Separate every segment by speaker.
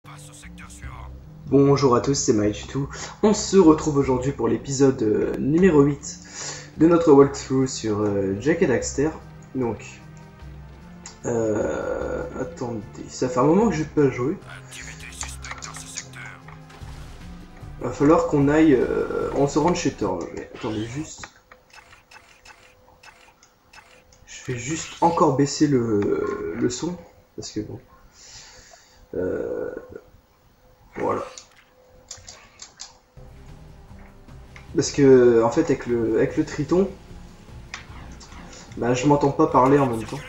Speaker 1: Passe au secteur suivant.
Speaker 2: Bonjour à tous, c'est Maichitu. On se retrouve aujourd'hui pour l'épisode numéro 8 de notre walkthrough sur Jak et Daxter. Donc, attendez, ça fait un moment que j'ai pas joué.
Speaker 1: Activité suspecte dans ce secteur.
Speaker 2: Va falloir qu'on aille, on se rende chez Thor. Mais attendez juste, je vais juste encore baisser le son parce que bon, voilà. Parce que en fait avec le Triton, bah je m'entends pas parler en même temps.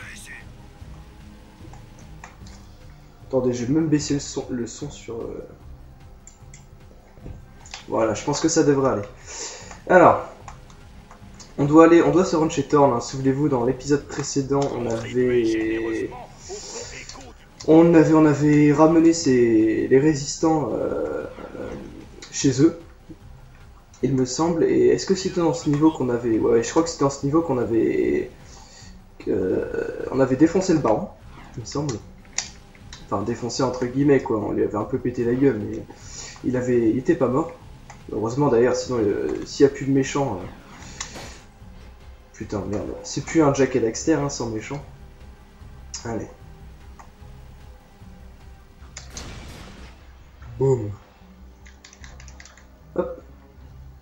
Speaker 2: Attendez, je vais même baisser le son sur. Voilà, je pense que ça devrait aller. Alors, on doit se rendre chez Thorn. Hein. Souvenez-vous, dans l'épisode précédent, on avait ramené les résistants chez eux. Il me semble. Et est-ce que c'était dans ce niveau qu'on avait... Ouais, je crois que c'était dans ce niveau qu'on avait... on avait défoncé le baron, il me semble. Enfin, défoncé entre guillemets, quoi. On lui avait un peu pété la gueule, mais il était pas mort. Heureusement d'ailleurs, sinon, s'il n'y a plus de méchants... Putain, merde. C'est plus un Jak et Daxter, hein, sans méchant. Allez. Boum. Hop.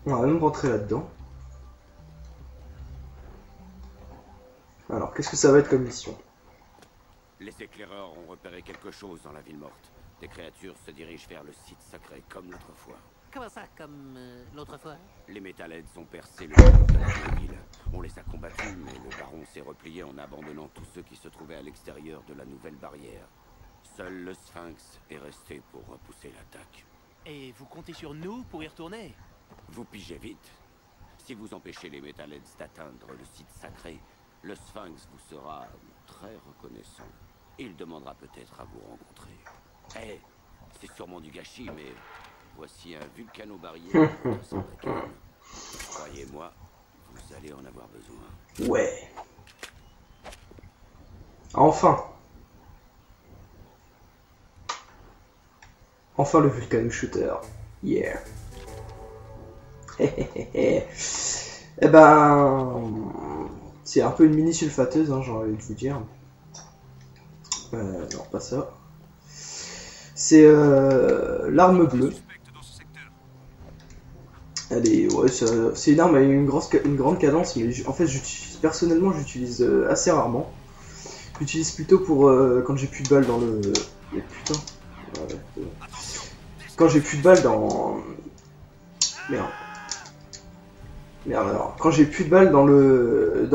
Speaker 2: On va même rentrer là-dedans. Alors, qu'est-ce que ça va être comme mission?
Speaker 1: Les éclaireurs ont repéré quelque chose dans la ville morte. Des créatures se dirigent vers le site sacré comme l'autre fois.
Speaker 3: Comment ça, comme l'autre fois?
Speaker 1: Les métalheads ont percé le mur de la ville. On les a combattus, mais le baron s'est replié en abandonnant tous ceux qui se trouvaient à l'extérieur de la nouvelle barrière. Seul le Sphinx est resté pour repousser l'attaque.
Speaker 3: Et vous comptez sur nous pour y retourner?
Speaker 1: Vous pigez vite. Si vous empêchez les métalheads d'atteindre le site sacré, le Sphinx vous sera très reconnaissant. Il demandera peut-être à vous rencontrer. Eh, c'est sûrement du gâchis, mais voici un vulcano-barrière. Croyez-moi, vous allez en avoir besoin.
Speaker 2: Ouais. Enfin. Enfin le Vulcano Shooter. Yeah. Eh ben... C'est un peu une mini sulfateuse, hein, j'ai envie de vous dire. Non, pas ça. C'est l'arme bleue. Ouais, c'est une arme avec une grande cadence, mais en fait, personnellement, j'utilise assez rarement. J'utilise plutôt pour quand j'ai plus de balles dans le... Putain. Ouais, quand j'ai plus de balles dans... Merde. Merde, alors. Quand j'ai plus de balles dans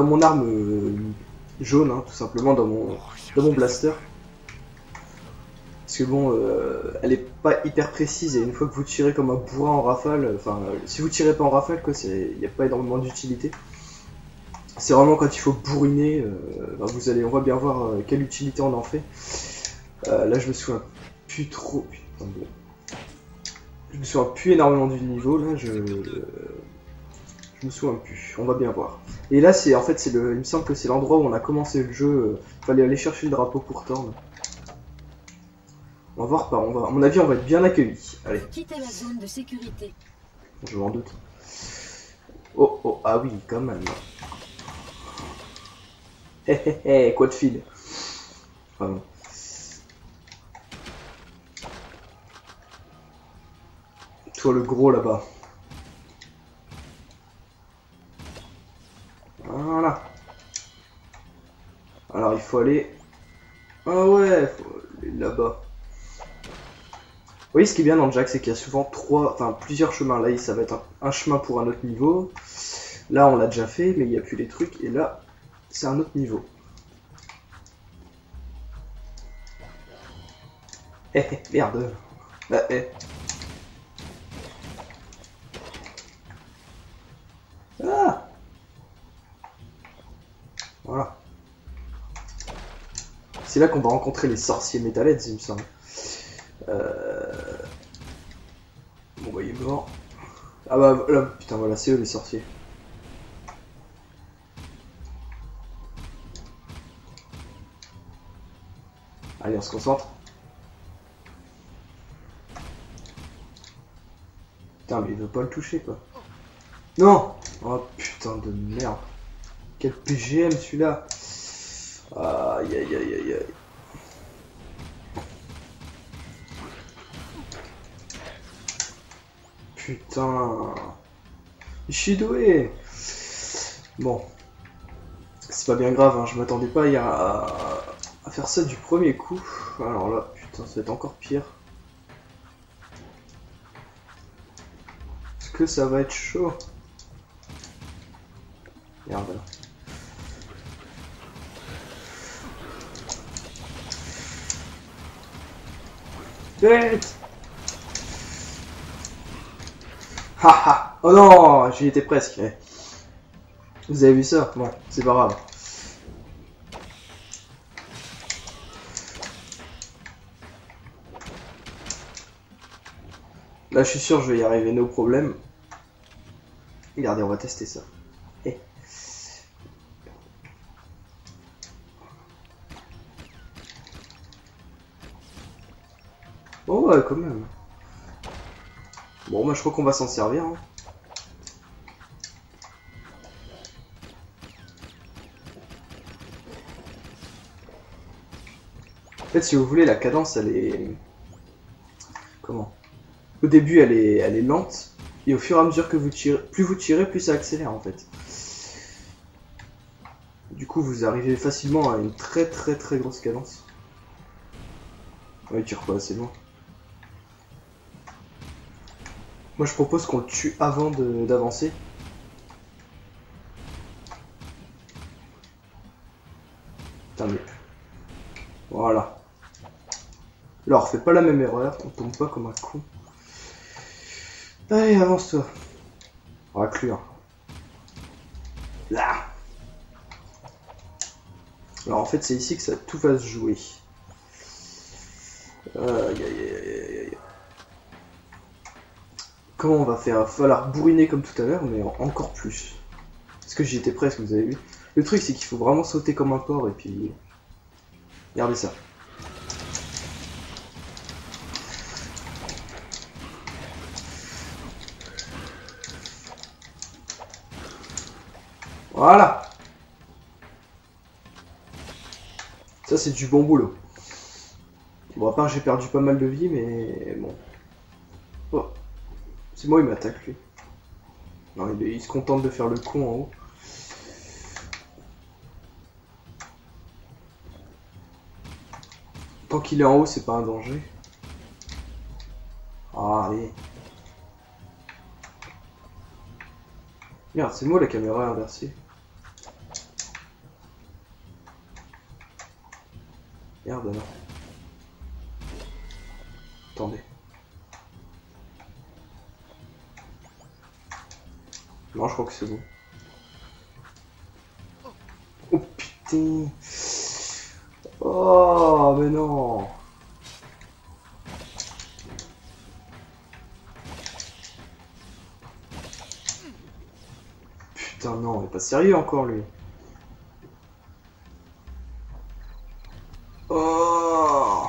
Speaker 2: mon arme jaune, hein, tout simplement, dans mon blaster. Parce que bon, elle est pas hyper précise et une fois que vous tirez comme un bourrin en rafale, enfin, si vous tirez pas en rafale, quoi, il n'y a pas énormément d'utilité. C'est vraiment quand il faut bourriner, on va bien voir quelle utilité on en fait. Là, je me souviens plus trop, putain, je me souviens plus énormément du niveau, là, je me souviens plus, on va bien voir. Et là, il me semble que c'est l'endroit où on a commencé le jeu, fallait aller chercher le drapeau pour Thorn. On va voir par, à mon avis, on va être bien accueillis. Allez.
Speaker 4: Quittez la zone de sécurité.
Speaker 2: Je m'en doute. Oh, oh, ah oui, quand même. Hé hé hé, quoi de fil. Pardon. Toi le gros là-bas. Voilà. Alors il faut aller... Ah ouais, il faut aller là-bas. Vous voyez, ce qui est bien dans Jak, c'est qu'il y a souvent plusieurs chemins. Là, ça va être un chemin pour un autre niveau. Là, on l'a déjà fait, mais il n'y a plus les trucs. Et là, c'est un autre niveau. Eh, merde. Ah, eh. Ah. Voilà. C'est là qu'on va rencontrer les sorciers métalheads, il me semble. Bon bah il est mort. Ah bah là, putain voilà, c'est eux les sorciers. Allez, on se concentre. Putain, mais il veut pas le toucher, quoi. Non! Oh putain de merde. Quel PGM celui-là. Aïe aïe aïe aïe aïe. Putain. Je suis doué. Bon. C'est pas bien grave, hein. Je m'attendais pas à faire ça du premier coup. Alors là, putain, ça va être encore pire. Est-ce que ça va être chaud? Merde. Bête. Haha. Oh non, j'y étais presque. Vous avez vu ça? Bon, c'est pas grave. Là, je suis sûr que je vais y arriver, no problème. Regardez, on va tester ça. Eh. Oh ouais, quand même. Bon, moi je crois qu'on va s'en servir. Hein. En fait, si vous voulez, la cadence, elle est... Comment? Au début, elle est lente. Et au fur et à mesure que vous tirez, plus ça accélère, en fait. Du coup, vous arrivez facilement à une très grosse cadence. Ouais, il tire pas assez loin. Moi, je propose qu'on le tue avant d'avancer. Putain, mais... Voilà. Alors, fais pas la même erreur, on tombe pas comme un con. Allez, avance-toi. Raclure. Là. Alors, en fait, c'est ici que tout va se jouer. Aïe, aïe, aïe, aïe. Comment on va faire? Il va falloir bourriner comme tout à l'heure, mais encore plus. Parce que j'y étais presque, vous avez vu. Le truc, c'est qu'il faut vraiment sauter comme un porc, et puis... Regardez ça. Voilà. Ça, c'est du bon boulot. Bon, à part j'ai perdu pas mal de vie, mais bon. Oh. C'est moi, il m'attaque, lui. Non, il se contente de faire le con en haut. Tant qu'il est en haut, c'est pas un danger. Ah, allez. Merde, c'est moi la caméra inversée. Merde, non. Attendez. Non, je crois que c'est bon. Oh putain. Oh, mais non. Putain, non, il est pas sérieux encore, lui. Oh.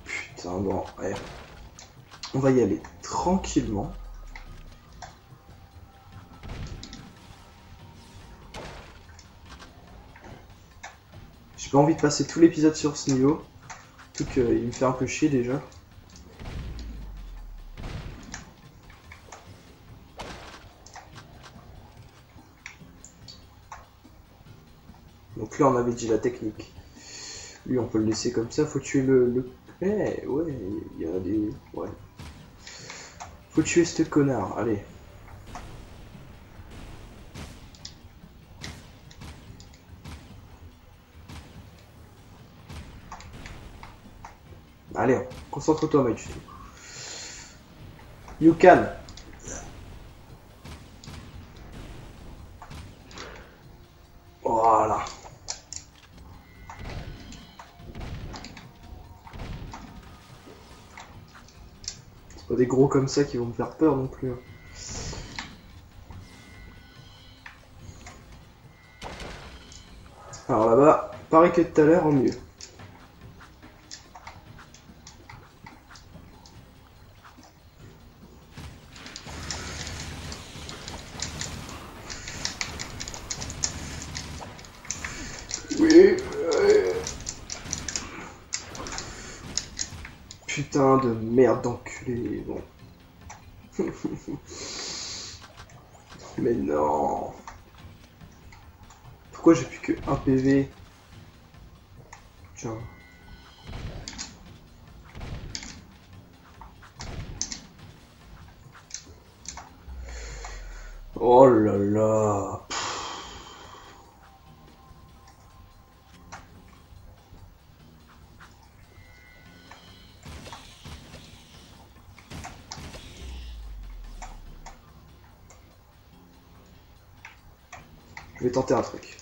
Speaker 2: Putain, bon, allez. On va y aller tranquillement. J'ai pas envie de passer tout l'épisode sur ce niveau. Surtout qu'il me fait un peu chier déjà. Donc là on avait dit la technique. Lui on peut le laisser comme ça, faut tuer le... Eh ouais, il y a des... Ouais. Faut tuer ce connard, allez. Allez, concentre-toi, Maichu. You can. Voilà. C'est pas des gros comme ça qui vont me faire peur non plus. Alors là-bas, pareil que tout à l'heure, en mieux. Oui. Putain de merde d'enculé. Bon. Mais non. Pourquoi j'ai plus que 1 PV? Tiens. Oh là là. Je vais tenter un truc.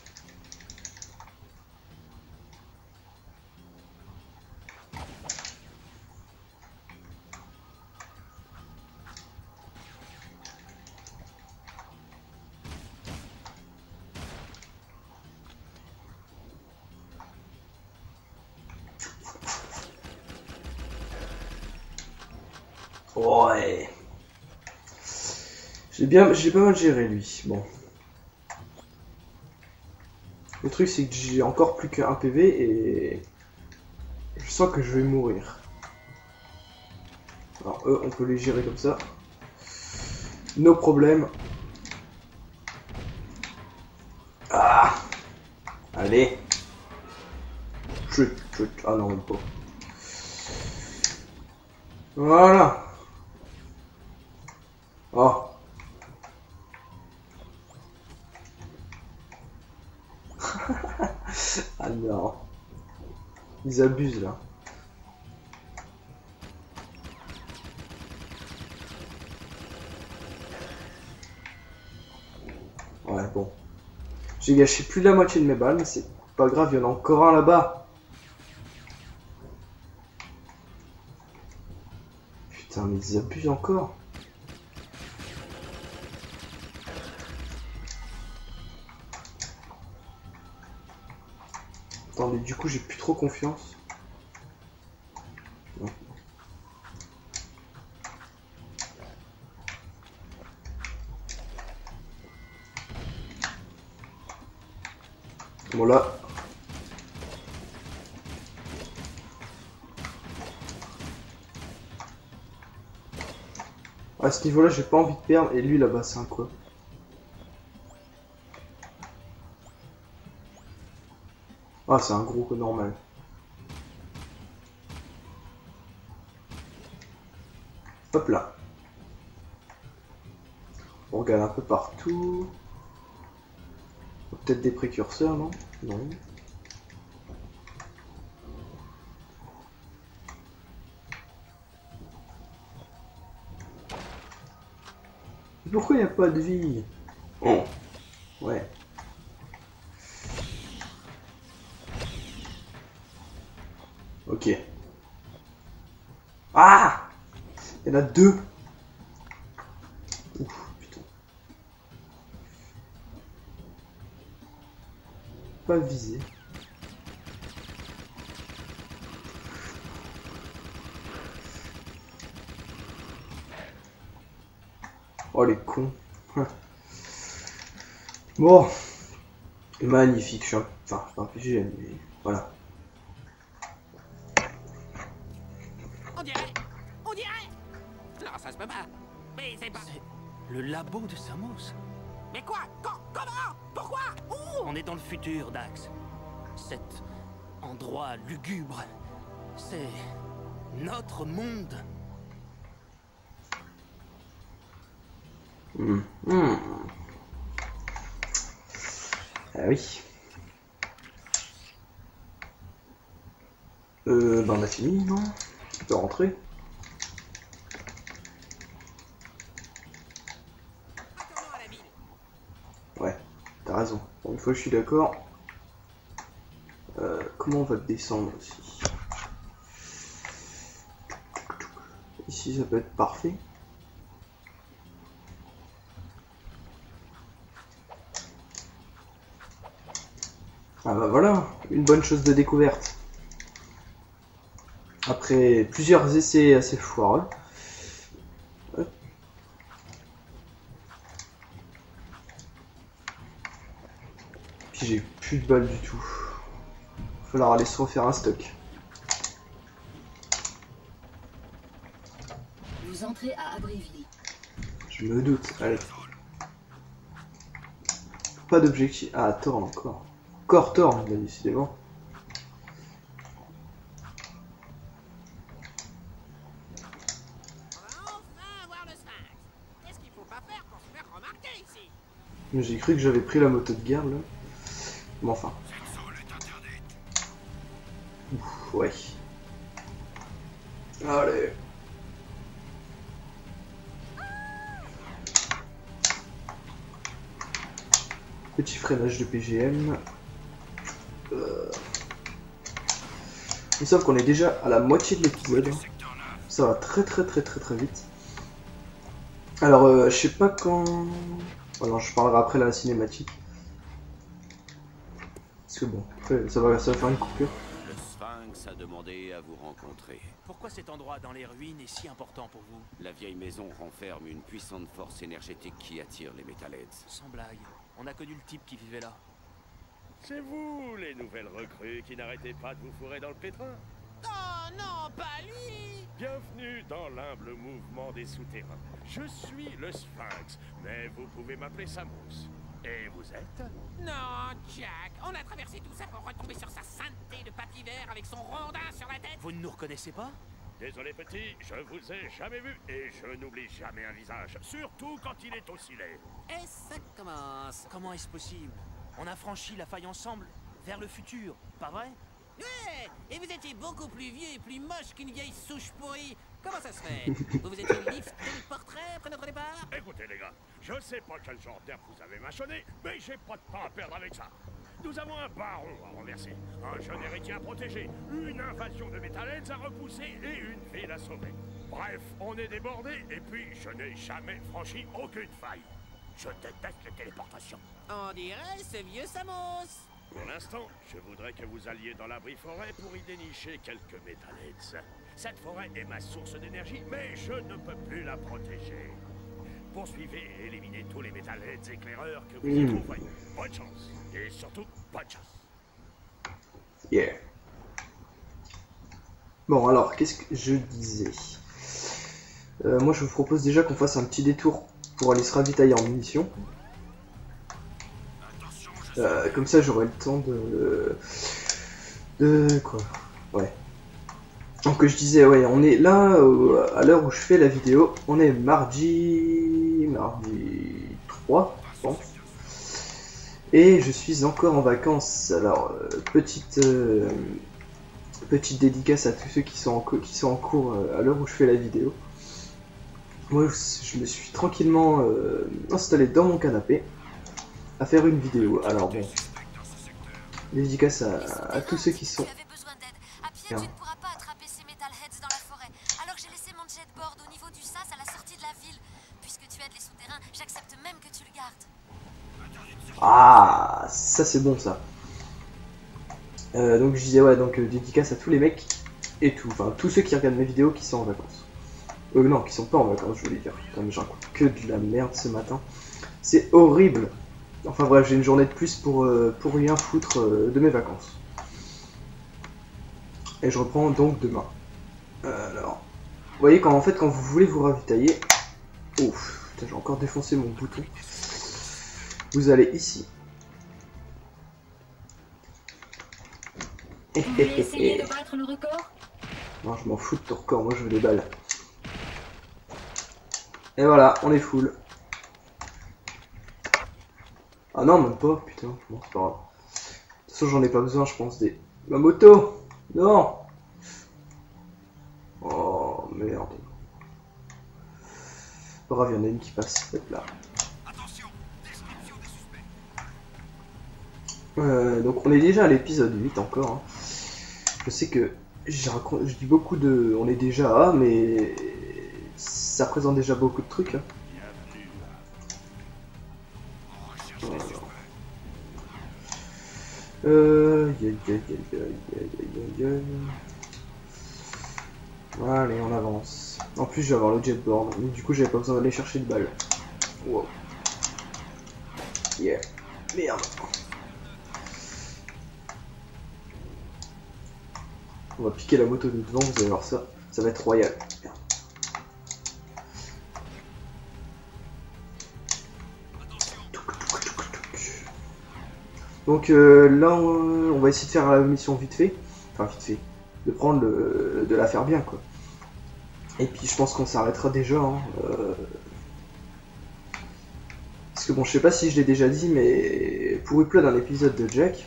Speaker 2: Ouais. J'ai pas mal géré lui. Bon. Le truc c'est que j'ai encore plus qu'un PV et je sens que je vais mourir. Alors eux on peut les gérer comme ça. No problème. Ah. Allez. Chut. Ah non, même pas. Voilà. Oh. Ah non. Ils abusent là. Ouais, bon. J'ai gâché plus de la moitié de mes balles, mais c'est pas grave, il y en a encore un là-bas. Putain, mais ils abusent encore. Attendez, du coup, j'ai plus trop confiance. Non. Bon là. À ce niveau-là, j'ai pas envie de perdre. Et lui là-bas, c'est un quoi? Ah, c'est un gros normal. Hop là. On regarde un peu partout. Peut-être des précurseurs, non? Non. Pourquoi il n'y a pas de vie? Oh. Ouais. Ok. Ah! Il y en a deux. Ouf, putain. Pas visé. Oh les cons. Bon. Magnifique, je suis enfin, pas un PG, mais voilà.
Speaker 3: On dirait. Non, ça se peut pas. Mais c'est pas... C'est le labo de Samos. Mais quoi? Comment? Pourquoi? Où? On est dans le futur, Dax. Cet endroit lugubre, c'est notre monde.
Speaker 2: Ah oui. Ben on a fini, non? On peut rentrer. Ouais, t'as raison. Pour une fois, je suis d'accord. Comment on va descendre aussi? Ici, ça peut être parfait. Ah bah voilà, une bonne chose de découverte. Après plusieurs essais assez foireux. Hop. Puis j'ai plus de balles du tout. falloir aller se refaire un stock.
Speaker 4: Vous entrez à Abbeville.
Speaker 2: Je me doute, allez. Pas d'objectif. Ah, Thorn encore. Encore Thorn, bien décidément. J'ai cru que j'avais pris la moto de guerre là. Mais enfin. Ouf, ouais. Allez. Petit freinage de PGM. Sauf qu'on est déjà à la moitié de l'épisode. Ça va très vite. Alors, je sais pas quand... Oh non, je parlerai après la cinématique. Parce que bon, après, ça va faire une coupure.
Speaker 1: Le Sphinx a demandé à vous rencontrer.
Speaker 3: Pourquoi cet endroit dans les ruines est si important pour vous?
Speaker 1: La vieille maison renferme une puissante force énergétique qui attire les Metalheads.
Speaker 3: Sans blague, on a connu le type qui vivait là.
Speaker 5: C'est vous, les nouvelles recrues, qui n'arrêtez pas de vous fourrer dans le pétrin.
Speaker 3: Oh non, pas lui!
Speaker 5: Bienvenue dans l'humble mouvement des souterrains. Je suis le Sphinx, mais vous pouvez m'appeler Samos. Et vous êtes?
Speaker 6: Non, Jack, on a traversé tout ça pour retomber sur sa sainteté de papy vert avec son rondin sur la tête.
Speaker 3: Vous ne nous reconnaissez pas?
Speaker 5: Désolé petit, je vous ai jamais vu et je n'oublie jamais un visage, surtout quand il est aussi laid.
Speaker 6: Et ça commence.
Speaker 3: Comment est-ce possible? On a franchi la faille ensemble, vers le futur, pas vrai?
Speaker 6: Ouais, et vous étiez beaucoup plus vieux et plus moche qu'une vieille souche pourrie. Comment ça se fait? Vous vous étiez lifté le portrait après notre départ?
Speaker 5: Écoutez les gars, je sais pas quel genre d'herbe vous avez mâchonné, mais j'ai pas de temps à perdre avec ça. Nous avons un baron à renverser, un jeune héritier à protéger, une invasion de Metalheads à repousser et une ville à sauver. Bref, on est débordés et puis je n'ai jamais franchi aucune faille. Je déteste les téléportations.
Speaker 6: On dirait ce vieux Samos.
Speaker 5: Pour l'instant, je voudrais que vous alliez dans l'abri forêt pour y dénicher quelques Metalheads. Cette forêt est ma source d'énergie, mais je ne peux plus la protéger. Poursuivez et éliminez tous les Metalheads éclaireurs que vous y trouverez. Bonne chance. Et surtout, bonne chance.
Speaker 2: Yeah. Bon, alors, qu'est-ce que je disais? Moi, je vous propose déjà qu'on fasse un petit détour pour aller se ravitailler en munitions. Comme ça, j'aurai le temps de quoi? Ouais. Donc, je disais, ouais, on est là, à l'heure où je fais la vidéo, on est mardi 3, je pense. Et je suis encore en vacances. Alors, petite dédicace à tous ceux qui sont en cours à l'heure où je fais la vidéo. Moi, je me suis tranquillement installé dans mon canapé à faire une vidéo. Alors bon, dédicace à tous ceux qui sont...
Speaker 7: Tu avais besoin d'aide. À pied, tu ne pourras pas attraper ces Metalheads dans la forêt. Alors j'ai laissé mon jetboard au niveau du sas à la sortie de la ville. Puisque tu aides les souterrains, j'accepte même que tu le gardes.
Speaker 2: Ah, ça c'est bon ça. Donc je disais, ouais, donc dédicace à tous les mecs et tout, enfin tous ceux qui regardent mes vidéos qui sont en vacances. Non, qui sont pas en vacances, je voulais dire. Putain, mais j'en que de la merde ce matin. C'est horrible. Enfin bref, j'ai une journée de plus pour rien foutre de mes vacances. Et je reprends donc demain. Alors, vous voyez, quand vous voulez vous ravitailler... Ouf, putain, j'ai encore défoncé mon bouton. Vous allez ici.
Speaker 4: Vous voulez essayer de battre le record?
Speaker 2: Non, je m'en fous de ton record, moi je veux des balles. Et voilà, on est full. Ah non, même pas, putain, bon, c'est pas grave. De toute façon, j'en ai pas besoin, je pense, des... Ma moto! Non! Oh, merde. Pas grave, il y en a une qui passe, peut-être là. Donc on est déjà à l'épisode 8 encore. Hein. Je sais que je dis beaucoup de... On est déjà à, mais... Ça représente déjà beaucoup de trucs. Hein. Allez, on avance. En plus, je vais avoir le jetboard, mais du coup, j'avais pas besoin d'aller chercher de balles. Wow. Yeah. Merde. On va piquer la moto de devant, vous allez voir ça. Ça va être royal. Donc là, on va essayer de faire la mission vite fait. Enfin, vite fait. De prendre de la faire bien, quoi. Et puis, je pense qu'on s'arrêtera déjà. Hein, Parce que bon, je sais pas si je l'ai déjà dit, mais pour Upload un épisode de Jack,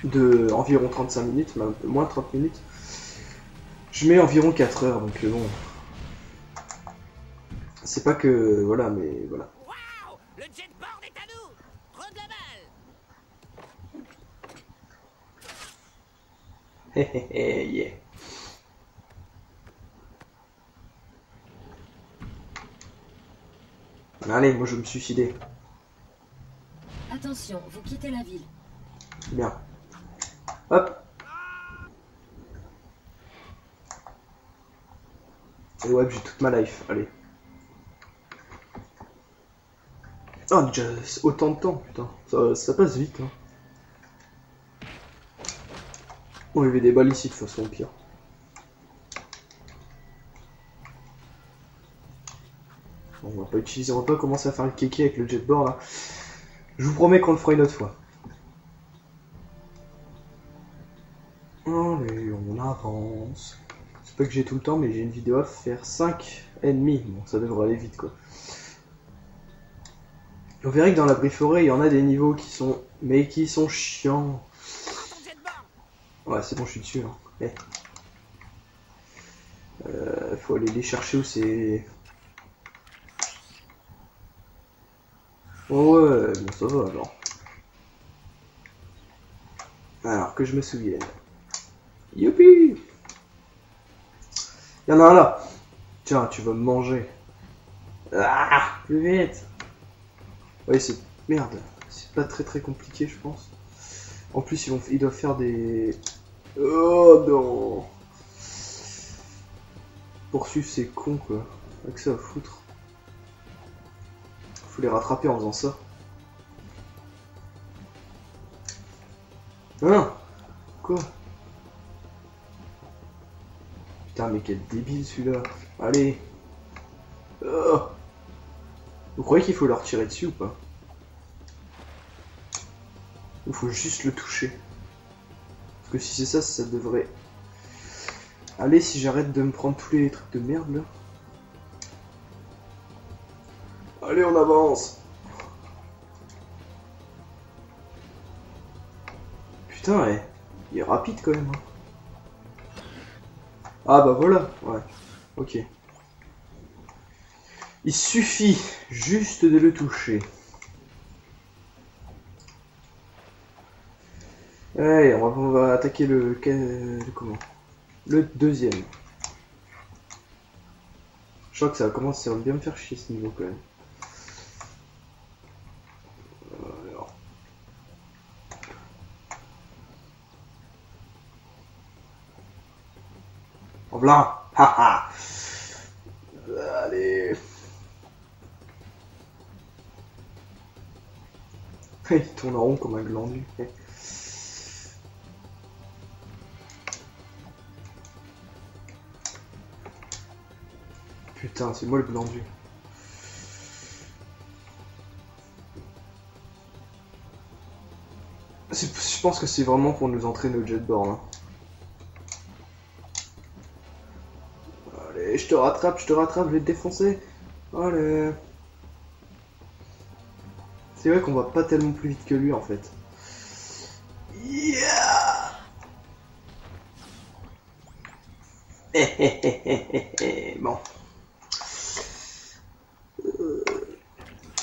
Speaker 2: de environ 35 minutes, même moins de 30 minutes, je mets environ 4 heures, donc bon. C'est pas que... Voilà, mais voilà.
Speaker 6: Waouh! Le jetboard est à nous! Trop de la balle!
Speaker 2: Yeah. Allez, moi je vais me suicider.
Speaker 4: Attention, vous quittez la ville.
Speaker 2: Bien. Hop. Et ouais, j'ai toute ma life. Allez. Oh, déjà autant de temps, putain. Ça passe vite. Hein. Bon, il y avait des balles ici de toute façon, au pire. Bon, on va pas utiliser, on va pas commencer à faire le kéké avec le jetboard là. Je vous promets qu'on le fera une autre fois. Allez, on avance. C'est pas que j'ai tout le temps, mais j'ai une vidéo à faire 5 ennemis. Bon, ça devrait aller vite quoi. On verra que dans la Briforée, il y en a des niveaux qui sont... Mais qui sont chiants. Ouais, c'est bon, je suis dessus. Hein. Eh. Faut aller les chercher où c'est... Oh ouais, bon ça va alors. Alors que je me souvienne. Youpi! Il y en a un là. Tiens, tu vas me manger. Ah, plus vite. Oui, c'est... Merde. C'est pas très compliqué, je pense. En plus, ils doivent faire des... Oh non. Poursuivre ces cons, quoi. Avec ça à foutre. Faut les rattraper en faisant ça. Hein? Quoi? Putain, mais quel débile celui-là. Allez. Oh. Vous croyez qu'il faut leur tirer dessus ou pas? Ou faut juste le toucher? Parce que si c'est ça, ça devrait... Allez, si j'arrête de me prendre tous les trucs de merde là. Allez, on avance. Putain, ouais. Il est rapide quand même. Hein. Ah bah voilà, ouais. Ok. Il suffit juste de le toucher. Allez, on va attaquer le comment? Le deuxième. Je crois que ça va commencer à bien me faire chier ce niveau quand même. Alors. En blanc. Haha. Allez. Il tourne en rond comme un glandu. Putain, c'est moi le glandu. Je pense que c'est vraiment pour nous entraîner au jetboard. Hein. Allez, je te rattrape, je vais te défoncer. Allez. C'est vrai qu'on va pas tellement plus vite que lui en fait. Yeah. Bon.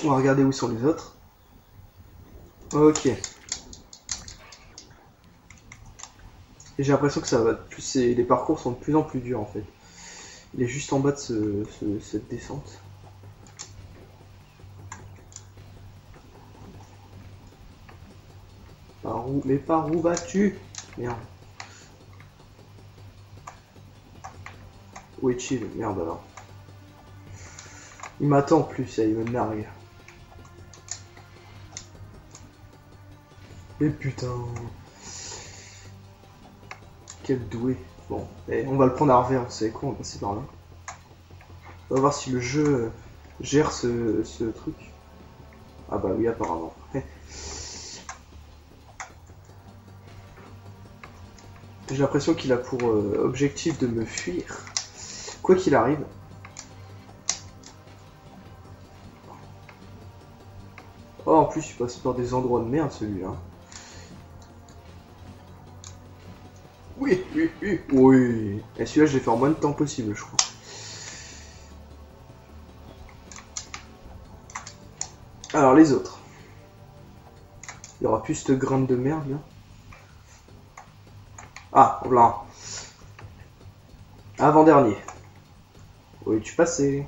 Speaker 2: On va regarder où sont les autres. Ok. Et j'ai l'impression que ça va plus. Les parcours sont de plus en plus durs en fait. Il est juste en bas de cette descente. Par où? Mais par où vas-tu? Merde. Où est Chill? Merde alors. Il m'attend en plus, il me nargue. Mais putain. Quel doué. Bon, et on va le prendre à revers, vous savez quoi, on va passer par là. On va voir si le jeu gère ce truc. Ah bah oui, apparemment. J'ai l'impression qu'il a pour objectif de me fuir. Quoi qu'il arrive. Oh, en plus, il passe par des endroits de merde, celui-là. Oui, oui, oui, oui. Et celui-là, je l'ai fait en moins de temps possible, je crois. Alors, les autres. Il y aura plus de graines de merde, là. Ah, voilà. Avant-dernier. Oui, tu passais.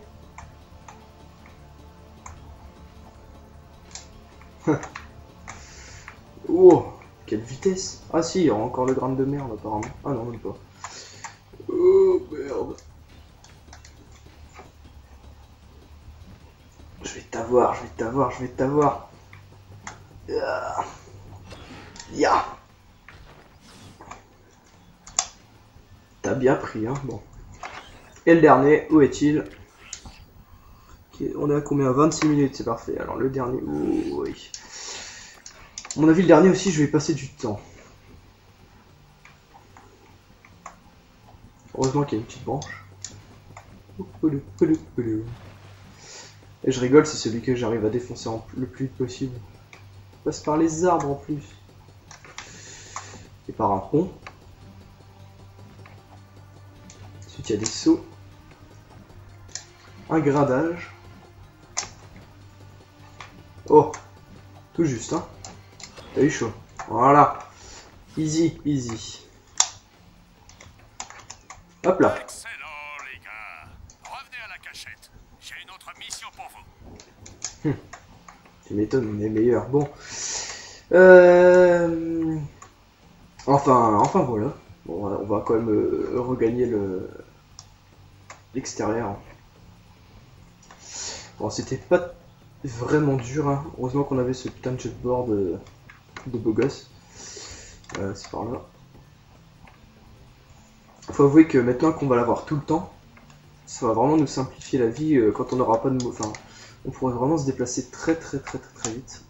Speaker 2: Oh, quelle vitesse. Ah si, il y aura encore le grain de merde apparemment. Ah non, même pas. Oh merde. Je vais t'avoir, je vais t'avoir, je vais t'avoir. Ya. T'as bien pris, hein, bon. Et le dernier, où est-il? Okay, on est à combien? 26 minutes, c'est parfait. Alors le dernier, oh, oui. À mon avis, le dernier aussi, je vais y passer du temps. Heureusement qu'il y a une petite branche. Et je rigole, c'est celui que j'arrive à défoncer le plus vite possible. Il passe par les arbres en plus. Et par un pont. Ensuite, il y a des sauts. Un gradage. Oh, tout juste, hein. T'as eu chaud. Voilà. Easy, easy. Hop là.
Speaker 5: Excellent, les gars. Revenez à la cachette. J'ai une autre mission pour vous.
Speaker 2: Tu m'étonnes, on est meilleur. Bon. Enfin voilà. Bon, on va quand même regagner l'extérieur. Bon, c'était pas vraiment dur, hein. Heureusement qu'on avait ce putain de jetboard de beau gosse. C'est par là. Faut avouer que maintenant qu'on va l'avoir tout le temps, ça va vraiment nous simplifier la vie quand on n'aura pas de mots. Enfin, on pourrait vraiment se déplacer très vite.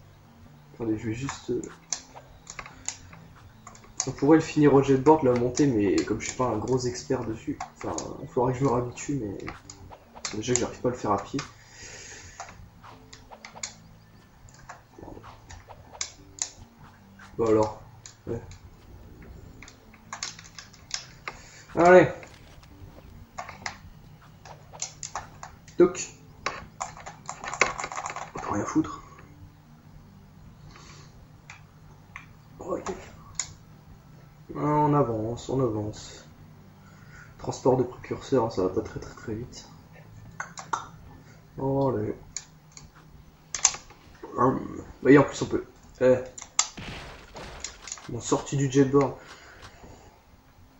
Speaker 2: Attendez, je vais juste... On pourrait le finir au jetboard, la monter, mais comme je suis pas un gros expert dessus, enfin, il faudrait que je me réhabitue, mais déjà que j'arrive pas à le faire à pied. Bon alors, ouais. Allez. Toc. On peut rien foutre. Ok. On avance, on avance. Transport de précurseurs, ça va pas très vite. Allez. Voyez, en plus on peut. Bon, sorti du jetboard.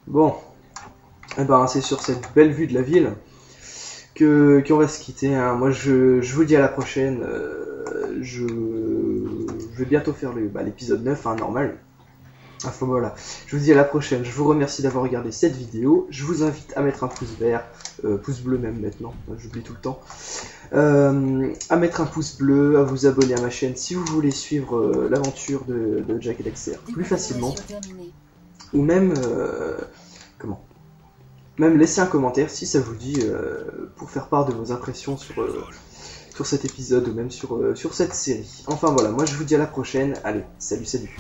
Speaker 2: Bon. Et ben c'est sur cette belle vue de la ville qu'on va se quitter, hein. Moi je vous dis à la prochaine. Je vais bientôt faire l'épisode 9, hein, normal. Enfin voilà, je vous dis à la prochaine. Je vous remercie d'avoir regardé cette vidéo. Je vous invite à mettre un pouce vert, pouce bleu même maintenant, j'oublie tout le temps. À mettre un pouce bleu, à vous abonner à ma chaîne si vous voulez suivre l'aventure de Jack et Daxter plus facilement. Ou même, même laisser un commentaire si ça vous dit, pour faire part de vos impressions sur cet épisode ou même sur cette série. Enfin voilà, moi je vous dis à la prochaine. Allez, salut.